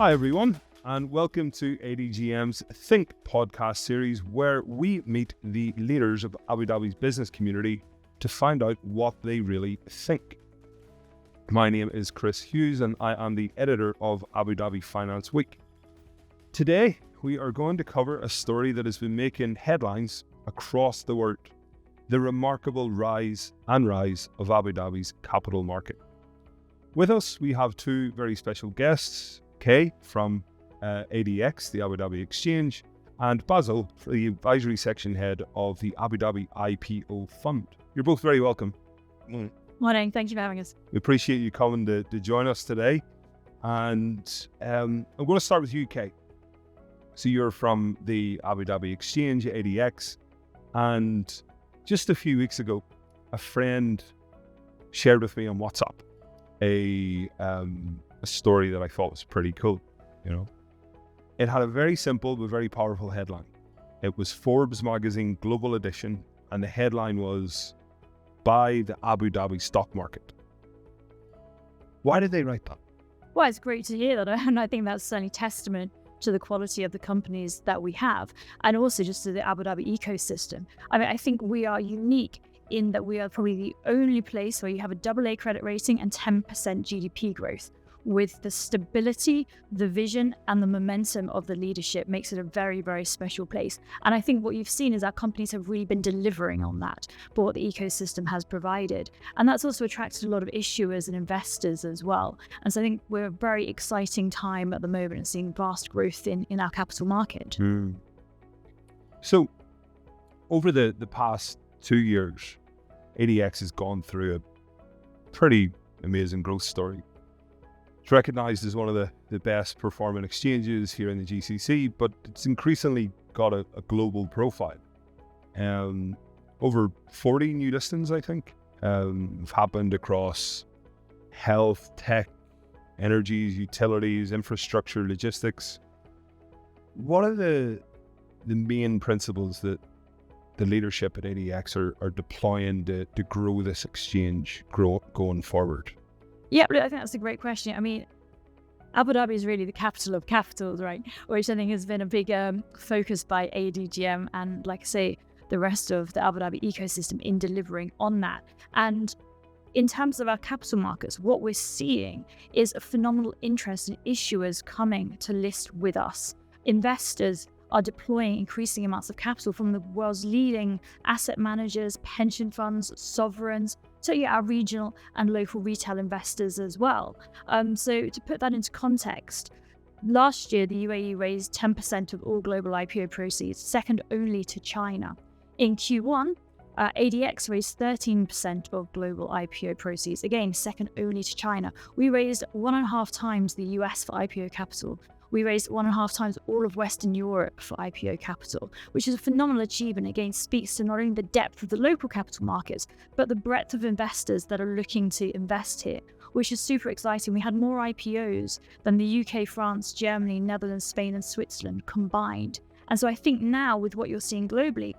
Hi everyone, and welcome to ADGM's Think podcast series, where we meet the leaders of Abu Dhabi's business community to find out what they really think. My name is Chris Hughes, and I am the editor of Abu Dhabi Finance Week. Today, we are going to cover a story that has been making headlines across the world: the remarkable rise of Abu Dhabi's capital market. With us, we have two very special guests: Kay from ADX, the Abu Dhabi Exchange, and Basil, the advisory section head of the Abu Dhabi IPO Fund. You're both very welcome. Morning, thank you for having us. We appreciate you coming to join us today. And I'm going to start with you, Kay. So you're from the Abu Dhabi Exchange, ADX, and just a few weeks ago, a friend shared with me on WhatsApp a story that I thought was pretty cool. You know, it had a very simple but very powerful headline. It was Forbes magazine global edition, and the headline was "Buy the Abu Dhabi stock market." Why did they write that? Well, it's great to hear that, and I think that's certainly testament to the quality of the companies that we have, and also just to the Abu Dhabi ecosystem. I mean, I think we are unique in that we are probably the only place where you have a AA credit rating and 10% GDP growth. With the stability, the vision, and the momentum of the leadership makes it a very, very special place. And I think what you've seen is our companies have really been delivering on that, for what the ecosystem has provided. And that's also attracted a lot of issuers and investors as well. And so I think we're a very exciting time at the moment and seeing vast growth in our capital market. So over the past 2 years, ADX has gone through a pretty amazing growth story. It's recognized as one of the best performing exchanges here in the GCC, but it's increasingly got a global profile. Over 40 new listings, I think, have happened across health, tech, energies, utilities, infrastructure, logistics. What are the main principles that the leadership at ADX are deploying to grow this exchange going forward? Yeah, I think that's a great question. I mean, Abu Dhabi is really the capital of capitals, right? Which I think has been a big focus by ADGM and, like I say, the rest of the Abu Dhabi ecosystem in delivering on that. And in terms of our capital markets, what we're seeing is a phenomenal interest in issuers coming to list with us. Investors are deploying increasing amounts of capital from the world's leading asset managers, pension funds, sovereigns, so yeah, our regional and local retail investors as well. So to put that into context, last year the UAE raised 10% of all global IPO proceeds, second only to China. In Q1, ADX raised 13% of global IPO proceeds, again second only to China. We raised 1.5 times the US for IPO capital. We raised 1.5 times all of Western Europe for IPO capital, which is a phenomenal achievement. Again, speaks to not only the depth of the local capital markets, but the breadth of investors that are looking to invest here, which is super exciting. We had more IPOs than the UK, France, Germany, Netherlands, Spain, and Switzerland combined. And so I think now with what you're seeing globally,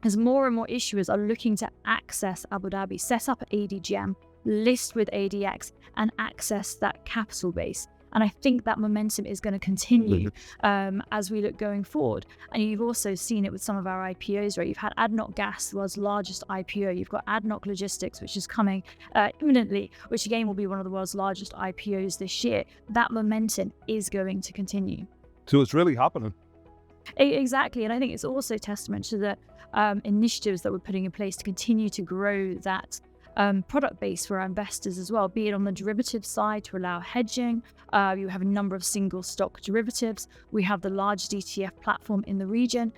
as more and more issuers are looking to access Abu Dhabi, set up ADGM, list with ADX, and access that capital base. And I think that momentum is going to continue as we look going forward. And you've also seen it with some of our IPOs, right? You've had ADNOC Gas, the world's largest IPO. You've got ADNOC Logistics, which is coming imminently, which again will be one of the world's largest IPOs this year. That momentum is going to continue. So it's really happening. Exactly. And I think it's also testament to the initiatives that we're putting in place to continue to grow that product base for our investors as well, be it on the derivative side to allow hedging. You have a number of single stock derivatives. We have the largest ETF platform in the region.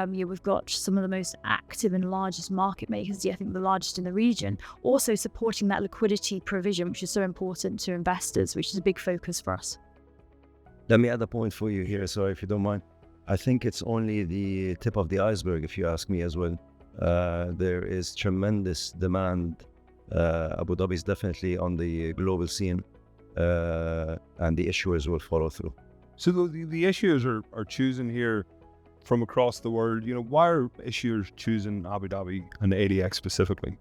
We've got some of the most active and largest market makers, I think the largest in the region, also supporting that liquidity provision, which is so important to investors, which is a big focus for us. Let me add a point for you here, sorry if you don't mind. I think it's only the tip of the iceberg, if you ask me as well. There is tremendous demand. Abu Dhabi is definitely on the global scene, and the issuers will follow through. So the issuers are choosing here from across the world. You know, why are issuers choosing Abu Dhabi and ADX specifically?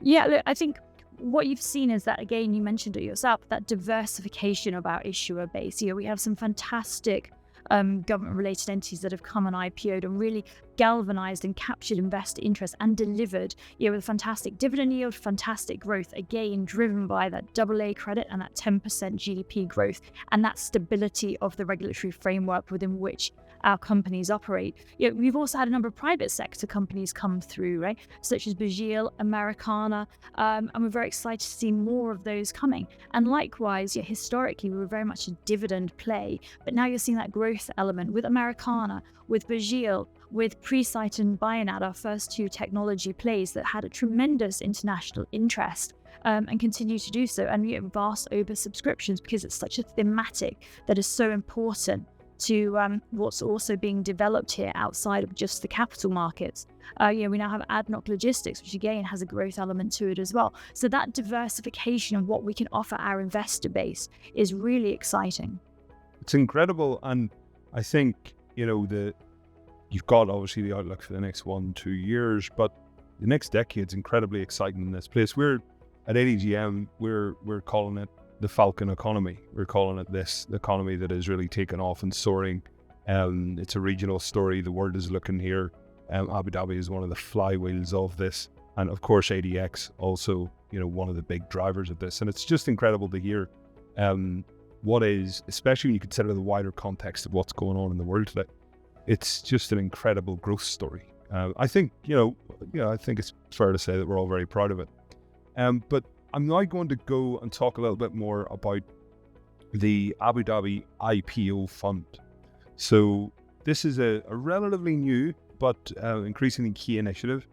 Yeah, look, I think what you've seen is that, again, you mentioned it yourself, that diversification of our issuer base. We have some fantastic government-related entities that have come and IPO'd and really galvanized and captured investor interest and delivered, with fantastic dividend yield, fantastic growth, again, driven by that AA credit and that 10% GDP growth and that stability of the regulatory framework within which our companies operate. We've also had a number of private sector companies come through, right, such as Bajil, Americana, and we're very excited to see more of those coming. And likewise, historically, we were very much a dividend play, but now you're seeing that growth element with Americana, with Bajil, with Presight and Bionad, our first two technology plays that had a tremendous international interest and continue to do so, and vast oversubscriptions because it's such a thematic that is so important to what's also being developed here outside of just the capital markets. We now have ADNOC Logistics, which again has a growth element to it as well. So that diversification of what we can offer our investor base is really exciting. It's incredible, and I think you've got obviously the outlook for the next 1-2 years, but the next decade's incredibly exciting in this place. We're at ADGM, we're calling it the Falcon Economy. We're calling it this, the economy that is really taken off and soaring. It's a regional story. The world is looking here. Abu Dhabi is one of the flywheels of this. And of course, ADX also, one of the big drivers of this. And it's just incredible to hear what is, especially when you consider the wider context of what's going on in the world today. It's just an incredible growth story. I think, I think it's fair to say that we're all very proud of it. But I'm now going to go and talk a little bit more about the Abu Dhabi IPO Fund. So this is a relatively new but increasingly key initiative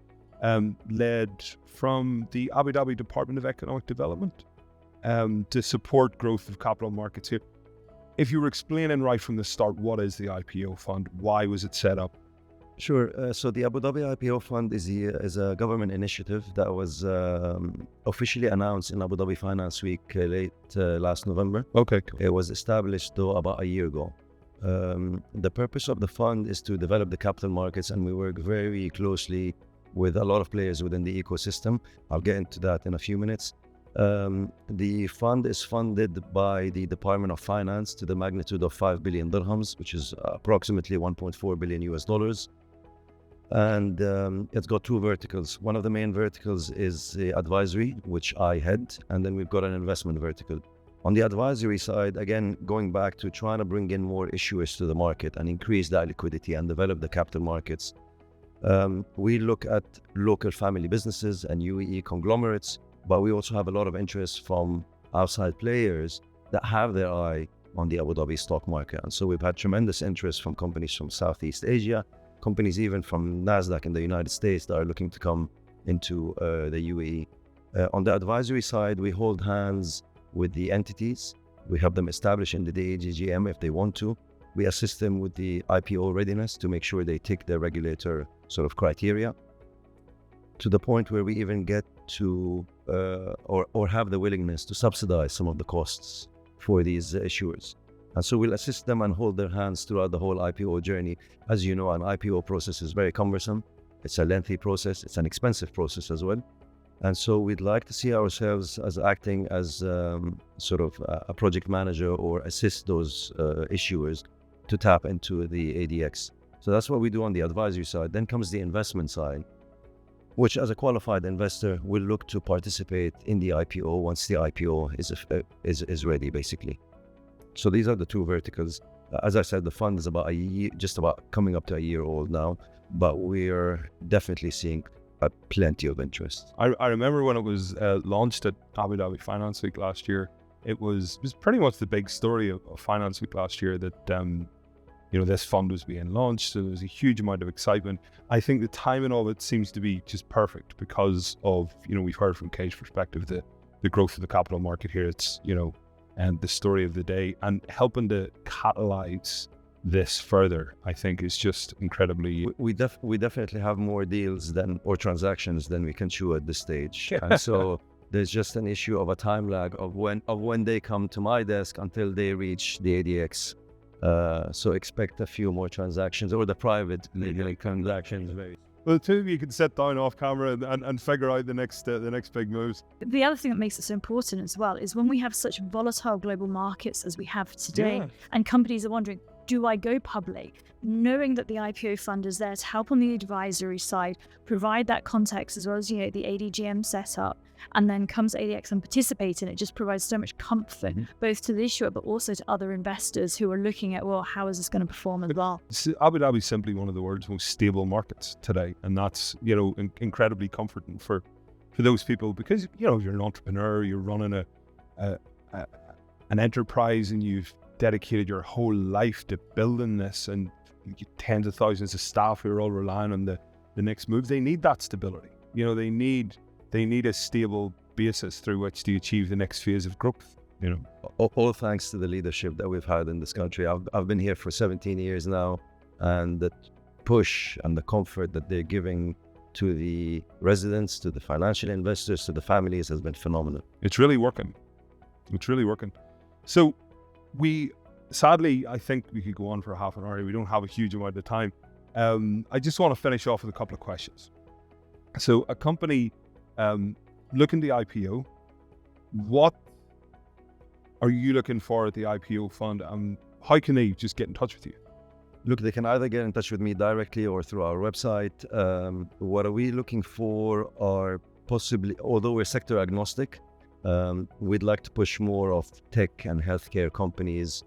led from the Abu Dhabi Department of Economic Development to support growth of capital markets here. If you were explaining right from the start, what is the IPO Fund? Why was it set up? Sure. So the Abu Dhabi IPO Fund is a government initiative that was officially announced in Abu Dhabi Finance Week late last November. Okay, cool. It was established, though, about a year ago. The purpose of the fund is to develop the capital markets, and we work very closely with a lot of players within the ecosystem. I'll get into that in a few minutes. The fund is funded by the Department of Finance to the magnitude of 5 billion dirhams, which is approximately $1.4 billion US. And it's got two verticals. One of the main verticals is the advisory, which I head, and then we've got an investment vertical. On the advisory side, again, going back to trying to bring in more issuers to the market and increase that liquidity and develop the capital markets, we look at local family businesses and UAE conglomerates, but we also have a lot of interest from outside players that have their eye on the Abu Dhabi stock market. And so we've had tremendous interest from companies from Southeast Asia, companies even from NASDAQ in the United States that are looking to come into the UAE. On the advisory side, we hold hands with the entities. We help them establish into the ADGM if they want to. We assist them with the IPO readiness to make sure they tick the regulator sort of criteria, to the point where we even get to or have the willingness to subsidize some of the costs for these issuers. And so we'll assist them and hold their hands throughout the whole IPO journey. As you know, an IPO process is very cumbersome. It's a lengthy process. It's an expensive process as well. And so we'd like to see ourselves as acting as sort of a project manager or assist those issuers to tap into the ADX. So that's what we do on the advisory side. Then comes the investment side, which as a qualified investor will look to participate in the IPO once the IPO is ready, basically. So these are the two verticals. As I said, the fund is about a year, just about coming up to a year old now, but we're definitely seeing plenty of interest. I remember when it was launched at Abu Dhabi Finance Week last year, it was pretty much the big story of Finance Week last year that this fund was being launched. So there was a huge amount of excitement. I think the timing of it seems to be just perfect because of, we've heard from Kay's perspective, the growth of the capital market here. It's, and the story of the day, and helping to catalyze this further, I think, is just incredibly. We definitely have more deals or transactions than we can chew at this stage, and so there's just an issue of a time lag of when they come to my desk until they reach the ADX. So expect a few more transactions, or the private legal transactions. Well, the two of you can sit down off camera and figure out the next big moves. The other thing that makes it so important as well is when we have such volatile global markets as we have today, and companies are wondering, do I go public? Knowing that the IPO fund is there to help on the advisory side, provide that context as well as, the ADGM setup, and then comes ADX and participate in it, just provides so much comfort, both to the issuer, but also to other investors who are looking at, well, how is this going to perform as well? Abu Dhabi is simply one of the world's most stable markets today. And that's, incredibly comforting for those people because, if you're an entrepreneur, you're running an enterprise and you've dedicated your whole life to building this and you get tens of thousands of staff who are all relying on the next move. They need that stability. They need a stable basis through which to achieve the next phase of growth. All thanks to the leadership that we've had in this country. I've been here for 17 years now, and the push and the comfort that they're giving to the residents, to the financial investors, to the families has been phenomenal. It's really working. So sadly, I think we could go on for half an hour. We don't have a huge amount of time. I just want to finish off with a couple of questions. So a company looking to IPO, what are you looking for at the IPO fund? How can they just get in touch with you? Look, they can either get in touch with me directly or through our website. What are we looking for are possibly, although we're sector agnostic, we'd like to push more of tech and healthcare companies.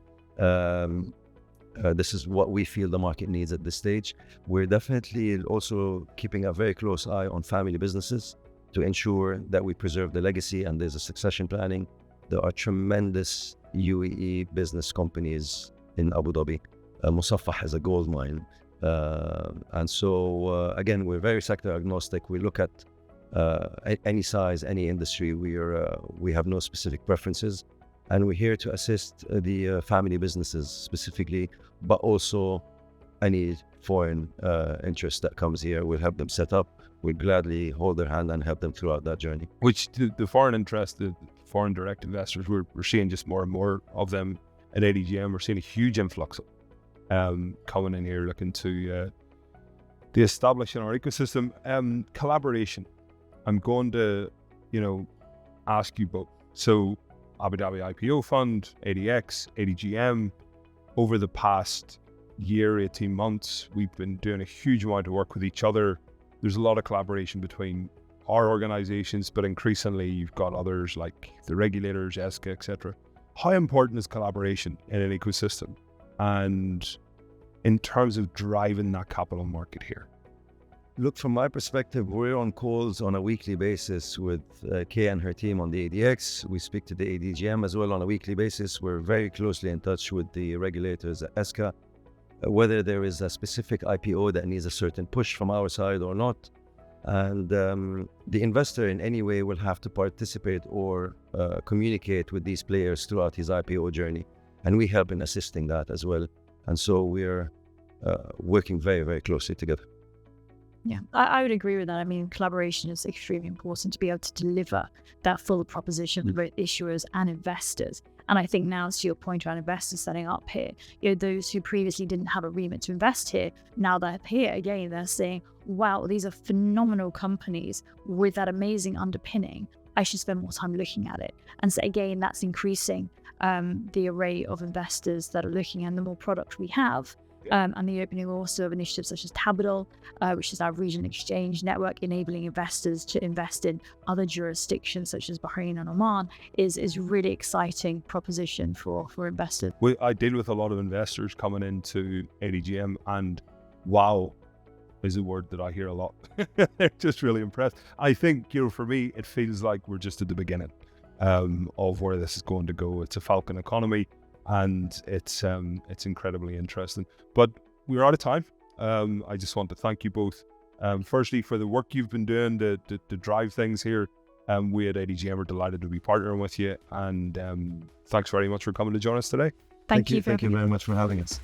This is what we feel the market needs at this stage. We're definitely also keeping a very close eye on family businesses to ensure that we preserve the legacy and there's a succession planning. There are tremendous UAE business companies in Abu Dhabi. Musaffah has a gold mine. And so, again, we're very sector agnostic. We look at any size, any industry. We have no specific preferences. And we're here to assist the family businesses specifically, but also any foreign interest that comes here. We'll help them set up. We'll gladly hold their hand and help them throughout that journey. Which the foreign interest, the foreign direct investors, we're seeing just more and more of them at ADGM. We're seeing a huge influx coming in here looking to establish in our ecosystem. Collaboration. I'm going to, ask you both. So Abu Dhabi IPO Fund, ADX, ADGM, over the past year, 18 months, we've been doing a huge amount of work with each other. There's a lot of collaboration between our organizations, but increasingly you've got others like the regulators, ESCA, etc. How important is collaboration in an ecosystem? And in terms of driving that capital market here? Look, from my perspective, we're on calls on a weekly basis with Kay and her team on the ADX. We speak to the ADGM as well on a weekly basis. We're very closely in touch with the regulators at ESCA. Whether there is a specific IPO that needs a certain push from our side or not. And the investor in any way will have to participate or communicate with these players throughout his IPO journey. And we help in assisting that as well. And so we're working very, very closely together. Yeah, I would agree with that. I mean, collaboration is extremely important to be able to deliver that full proposition for both issuers and investors. And I think now, to your point around investors setting up here, those who previously didn't have a remit to invest here, now they're here again, they're saying, wow, these are phenomenal companies with that amazing underpinning. I should spend more time looking at it. And so again, that's increasing the array of investors that are looking, and the more product we have, and the opening also of initiatives such as Tabadol, which is our regional exchange network, enabling investors to invest in other jurisdictions such as Bahrain and Oman, is really exciting proposition for investors. I deal with a lot of investors coming into ADGM, and wow is a word that I hear a lot. They're just really impressed. I think, for me, it feels like we're just at the beginning of where this is going to go. It's a Falcon Economy. And it's incredibly interesting. But we're out of time. I just want to thank you both, firstly, for the work you've been doing to drive things here. We at ADGM are delighted to be partnering with you. And thanks very much for coming to join us today. Thank you very much for having us.